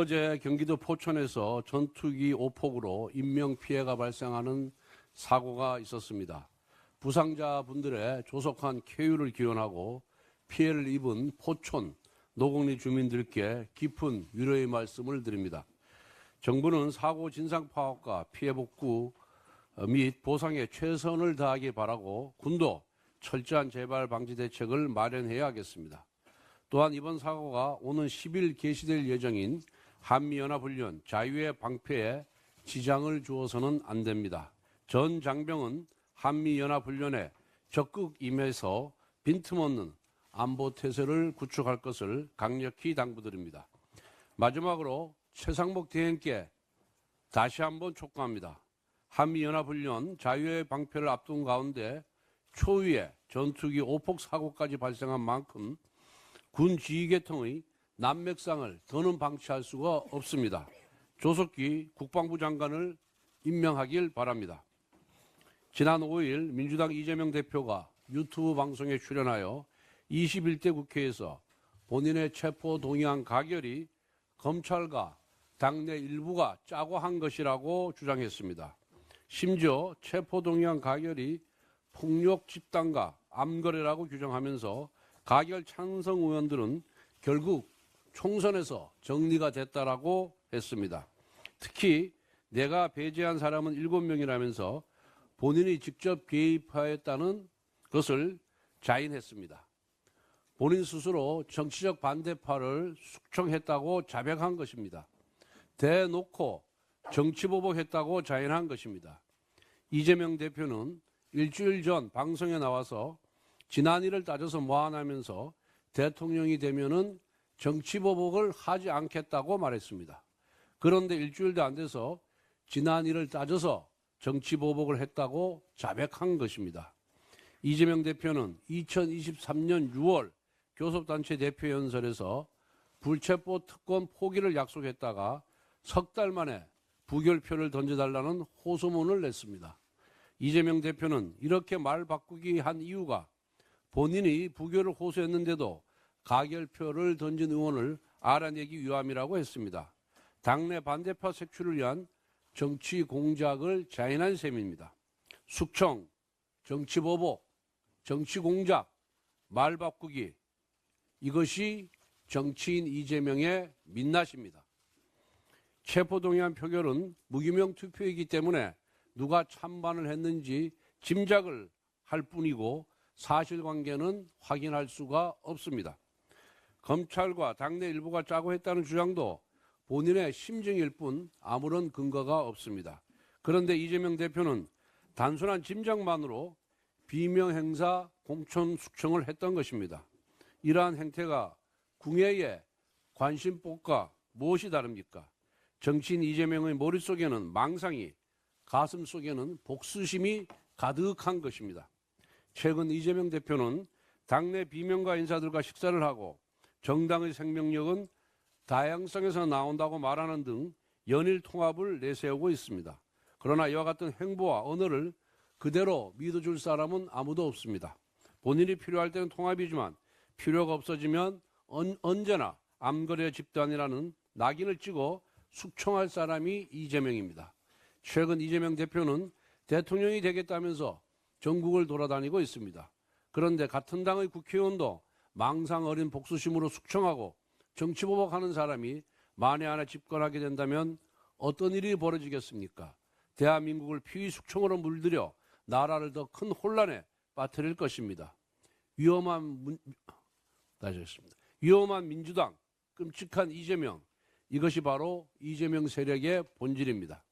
어제 경기도 포천에서 전투기 오폭으로 인명피해가 발생하는 사고가 있었습니다. 부상자분들의 조속한 쾌유를 기원하고 피해를 입은 포천, 노곡리 주민들께 깊은 위로의 말씀을 드립니다. 정부는 사고 진상 파악과 피해 복구 및 보상에 최선을 다하기 바라고 군도 철저한 재발 방지 대책을 마련해야 하겠습니다. 또한 이번 사고가 오는 10일 개시될 예정인 한미연합훈련 자유의 방패에 지장을 주어서는 안 됩니다. 전 장병은 한미연합훈련에 적극 임해서 빈틈없는 안보태세를 구축할 것을 강력히 당부드립니다. 마지막으로 최상목 대행께 다시 한번 촉구합니다. 한미연합훈련 자유의 방패를 앞둔 가운데 초유의 전투기 오폭 사고까지 발생한 만큼 군 지휘계통의 난맥상을 더는 방치할 수가 없습니다. 조석기 국방부 장관을 임명하길 바랍니다. 지난 5일 민주당 이재명 대표가 유튜브 방송에 출연하여 21대 국회에서 본인의 체포 동의안 가결이 검찰과 당내 일부가 짜고 한 것이라고 주장했습니다. 심지어 체포 동의안 가결이 폭력 집단과 암거래라고 규정하면서 가결 찬성 의원들은 결국 총선에서 정리가 됐다라고 했습니다. 특히 내가 배제한 사람은 7명이라면서 본인이 직접 개입하였다는 것을 자인했습니다. 본인 스스로 정치적 반대파를 숙청했다고 자백한 것입니다. 대놓고 정치보복했다고 자인한 것입니다. 이재명 대표는 일주일 전 방송에 나와서 지난 일을 따져서 모아나면서 대통령이 되면은 정치보복을 하지 않겠다고 말했습니다. 그런데 일주일도 안 돼서 지난 일을 따져서 정치보복을 했다고 자백한 것입니다. 이재명 대표는 2023년 6월 교섭단체 대표연설에서 불체포 특권 포기를 약속했다가 석 달 만에 부결표를 던져달라는 호소문을 냈습니다. 이재명 대표는 이렇게 말 바꾸기 한 이유가 본인이 부결을 호소했는데도 가결표를 던진 의원을 알아내기 위함이라고 했습니다. 당내 반대파 색출을 위한 정치 공작을 자인한 셈입니다. 숙청, 정치보복, 정치공작, 말 바꾸기, 이것이 정치인 이재명의 민낯입니다. 체포동의안 표결은 무기명 투표이기 때문에 누가 찬반을 했는지 짐작을 할 뿐이고 사실관계는 확인할 수가 없습니다. 검찰과 당내 일부가 짜고 했다는 주장도 본인의 심증일 뿐 아무런 근거가 없습니다. 그런데 이재명 대표는 단순한 짐작만으로 비명행사 공천 숙청을 했던 것입니다. 이러한 행태가 궁예의 관심법과 무엇이 다릅니까? 정치인 이재명의 머릿속에는 망상이, 가슴 속에는 복수심이 가득한 것입니다. 최근 이재명 대표는 당내 비명가 인사들과 식사를 하고 정당의 생명력은 다양성에서 나온다고 말하는 등 연일 통합을 내세우고 있습니다. 그러나 이와 같은 행보와 언어를 그대로 믿어줄 사람은 아무도 없습니다. 본인이 필요할 때는 통합이지만 필요가 없어지면 언제나 암거래 집단이라는 낙인을 찍어 숙청할 사람이 이재명입니다. 최근 이재명 대표는 대통령이 되겠다면서 전국을 돌아다니고 있습니다. 그런데 같은 당의 국회의원도 망상 어린 복수심으로 숙청하고 정치보복하는 사람이 만에 하나 집권하게 된다면 어떤 일이 벌어지겠습니까? 대한민국을 피의 숙청으로 물들여 나라를 더 큰 혼란에 빠뜨릴 것입니다. 위험한 민주당, 끔찍한 이재명, 이것이 바로 이재명 세력의 본질입니다.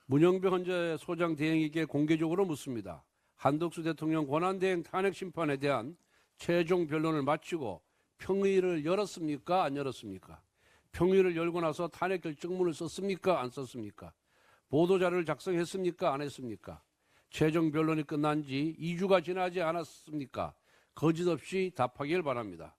문영배 헌재 소장 대행에게 공개적으로 묻습니다. 한덕수 대통령 권한대행 탄핵 심판에 대한 최종 변론을 마치고 평의를 열었습니까? 안 열었습니까? 평의를 열고 나서 탄핵 결정문을 썼습니까? 안 썼습니까? 보도자료를 작성했습니까? 안 했습니까? 최종 변론이 끝난 지 2주가 지나지 않았습니까? 거짓 없이 답하길 바랍니다.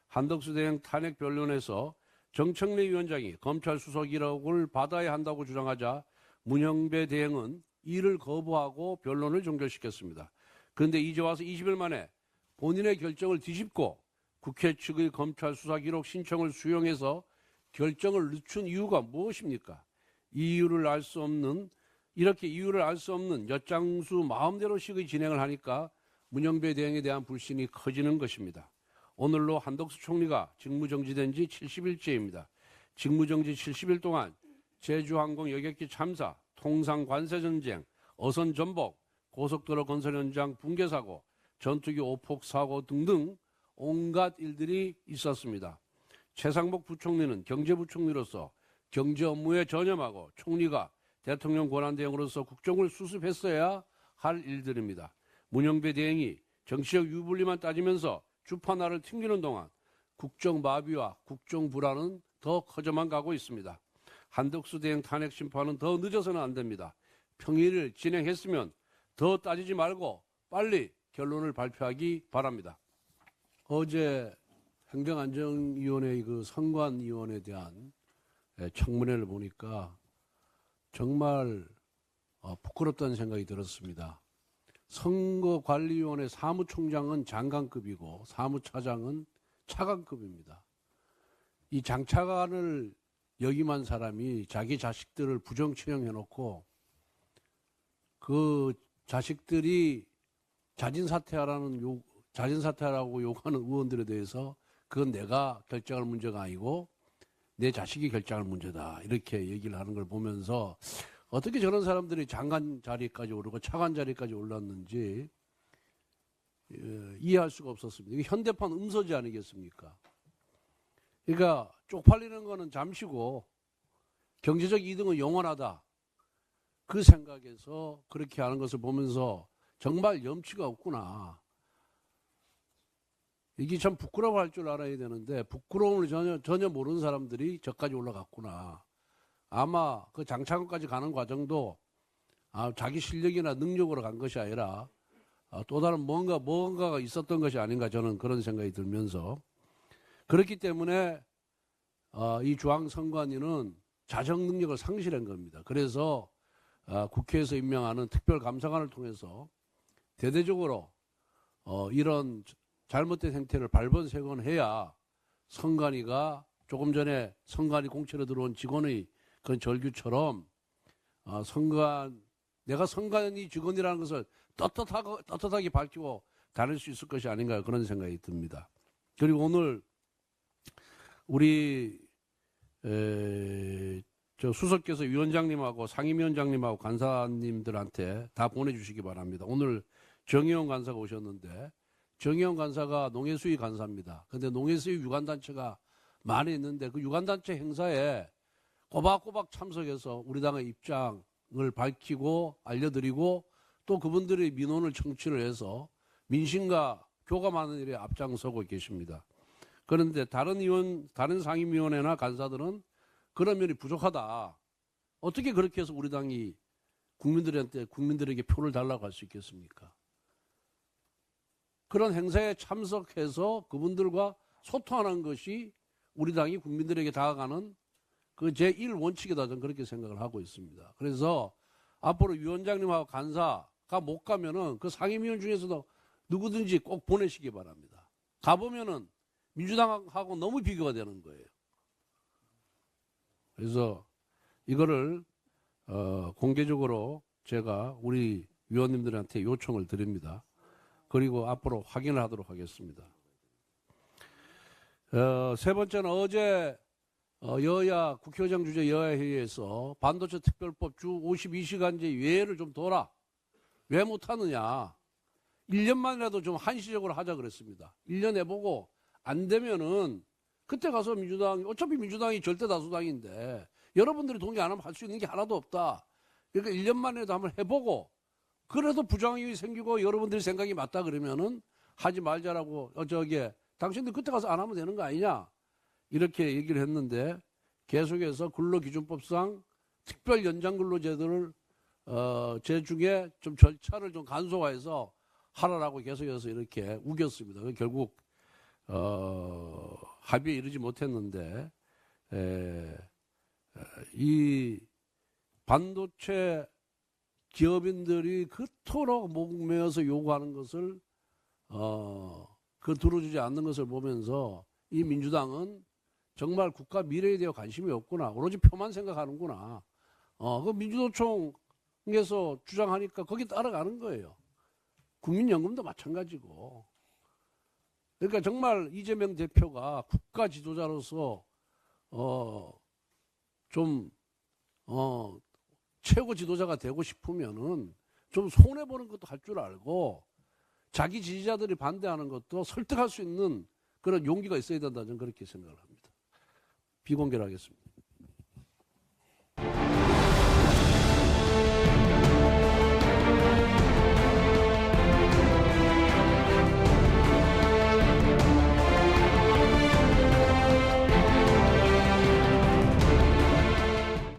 한덕수 대행 탄핵 변론에서 정청래 위원장이 검찰 수석 1억을 받아야 한다고 주장하자 문영배 대행은 이를 거부하고 변론을 종결시켰습니다. 그런데 이제 와서 20일 만에 본인의 결정을 뒤집고 국회 측의 검찰 수사 기록 신청을 수용해서 결정을 늦춘 이유가 무엇입니까? 이유를 알 수 없는 이렇게 이유를 알 수 없는 엿장수 마음대로식의 진행을 하니까 문영배 대행에 대한 불신이 커지는 것입니다. 오늘로 한덕수 총리가 직무정지된 지 70일째입니다. 직무정지 70일 동안 제주항공 여객기 참사, 통상 관세전쟁, 어선 전복, 고속도로 건설 현장 붕괴 사고, 전투기 오폭 사고 등등 온갖 일들이 있었습니다. 최상목 부총리는 경제부총리로서 경제 업무에 전념하고 총리가 대통령 권한대행으로서 국정을 수습했어야 할 일들입니다. 문영배 대행이 정치적 유불리만 따지면서 주판화를 튕기는 동안 국정 마비와 국정 불안은 더 커져만 가고 있습니다. 한덕수 대행 탄핵 심판은 더 늦어서는 안 됩니다. 평일을 진행했으면 더 따지지 말고 빨리 결론을 발표하기 바랍니다. 어제 행정안전위원회 그 선관위원회에 대한 청문회를 보니까 정말 부끄럽다는 생각이 들었습니다. 선거관리위원회 사무총장은 장관급이고 사무차장은 차관급입니다. 이 장차관을 역임한 사람이 자기 자식들을 부정치령해놓고 그 자식들이 자진사퇴하라고 요구하는 의원들에 대해서 그건 내가 결정할 문제가 아니고 내 자식이 결정할 문제다, 이렇게 얘기를 하는 걸 보면서 어떻게 저런 사람들이 장관 자리까지 오르고 차관 자리까지 올랐는지 이해할 수가 없었습니다. 이게 현대판 음서지 아니겠습니까? 그러니까 쪽팔리는 거는 잠시고 경제적 이득은 영원하다, 그 생각에서 그렇게 하는 것을 보면서 정말 염치가 없구나. 이게 참 부끄러워할 줄 알아야 되는데 부끄러움을 전혀 모르는 사람들이 저까지 올라갔구나. 아마 그 장차관까지 가는 과정도 자기 실력이나 능력으로 간 것이 아니라 또 다른 뭔가가 있었던 것이 아닌가, 저는 그런 생각이 들면서, 그렇기 때문에 이 중앙선관위는 자정 능력을 상실한 겁니다. 그래서 국회에서 임명하는 특별감사관을 통해서 대대적으로 이런 잘못된 행태를 발본색원해야 선관위가 조금 전에 선관위 공채로 들어온 직원의 그런 절규처럼 내가 선관위 직원이라는 것을 떳떳하게 밝히고 다닐 수 있을 것이 아닌가, 그런 생각이 듭니다. 그리고 오늘 우리 저 수석께서 위원장님하고 상임위원장님하고 간사님들한테 다 보내주시기 바랍니다. 오늘 정의용 간사가 오셨는데, 정의용 간사가 농해수위 간사입니다. 그런데 농해수위 유관단체가 많이 있는데 그 유관단체 행사에 꼬박꼬박 참석해서 우리 당의 입장을 밝히고 알려드리고 또 그분들의 민원을 청취를 해서 민심과 교감하는 일에 앞장서고 계십니다. 그런데 다른 상임위원회나 간사들은 그런 면이 부족하다. 어떻게 그렇게 해서 우리 당이 국민들에게 표를 달라고 할 수 있겠습니까? 그런 행사에 참석해서 그분들과 소통하는 것이 우리 당이 국민들에게 다가가는 그 제1원칙이다, 저는 그렇게 생각을 하고 있습니다. 그래서 앞으로 위원장님하고 간사가 못 가면은 그 상임위원 중에서도 누구든지 꼭 보내시기 바랍니다. 가보면은 민주당하고 너무 비교가 되는 거예요. 그래서 이거를 공개적으로 제가 우리 위원님들한테 요청을 드립니다. 그리고 앞으로 확인을 하도록 하겠습니다. 세 번째는 어제 여야 국회의장 주재 여야회의에서 반도체 특별법 주 52시간제 예외를 좀 둬라. 왜 못하느냐. 1년만이라도 좀 한시적으로 하자 그랬습니다. 1년 해보고 안 되면은 그때 가서 어차피 민주당이 절대 다수당인데 여러분들이 동의 안 하면 할 수 있는 게 하나도 없다. 그러니까 1년만이라도 한번 해보고 그래도 부정이 생기고 여러분들이 생각이 맞다 그러면은 하지 말자라고, 당신들 그때 가서 안 하면 되는 거 아니냐, 이렇게 얘기를 했는데 계속해서 근로기준법상 특별 연장근로제도를 제중에 좀 절차를 좀 간소화해서 하라라고 계속해서 이렇게 우겼습니다. 결국 합의에 이르지 못했는데 이 반도체 기업인들이 그토록 목매어서 요구하는 것을 들어주지 않는 것을 보면서 이 민주당은 정말 국가 미래에 대해 관심이 없구나. 오로지 표만 생각하는구나. 그 민주노총에서 주장하니까 거기 따라가는 거예요. 국민연금도 마찬가지고. 그러니까 정말 이재명 대표가 국가 지도자로서 최고 지도자가 되고 싶으면은 좀 손해보는 것도 할 줄 알고 자기 지지자들이 반대하는 것도 설득할 수 있는 그런 용기가 있어야 된다. 저는 그렇게 생각을 합니다. 비공개로 하겠습니다.